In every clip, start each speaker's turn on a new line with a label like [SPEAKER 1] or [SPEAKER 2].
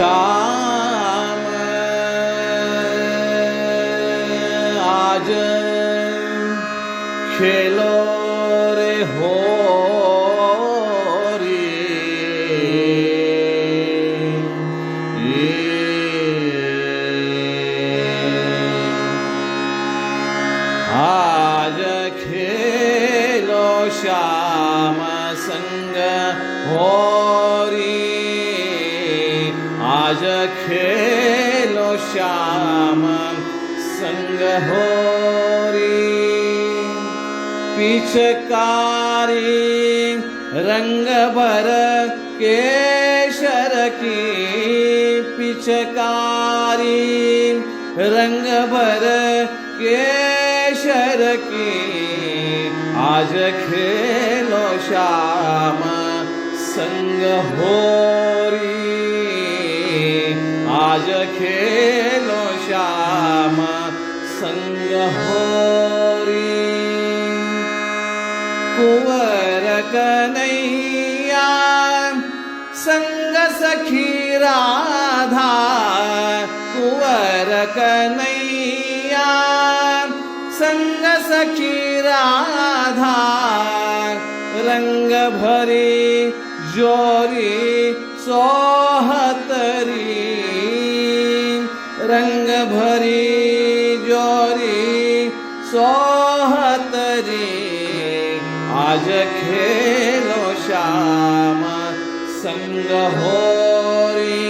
[SPEAKER 1] श्याम आज खेलो रे होरी आज खेलो श्याम संग होरी आज खेलो श्याम संग होरी पिचकारी रंग भर केशर की पिचकारी रंग भर केशर की आज खेलो श्याम संग होरी आज खेलो श्याम संग होरी कुंवर कन्हैया संग सखी राधा कुंवर कन्हैया संग सखी राधा रंग भरी जोरी सोहतरी रंग भरी जोरी सोहतरी आज खेलो श्याम संग होरी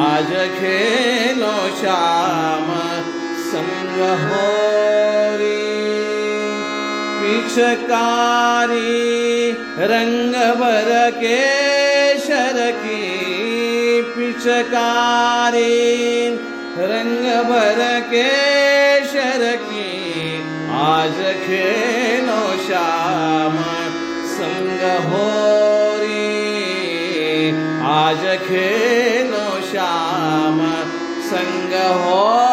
[SPEAKER 1] आज खेलो श्याम संग होरी पिचकारी रंग भर केशर की पिचकारी रंग भर केशर की आज खेलो श्याम संग होरी आज खेलो श्याम संग होरी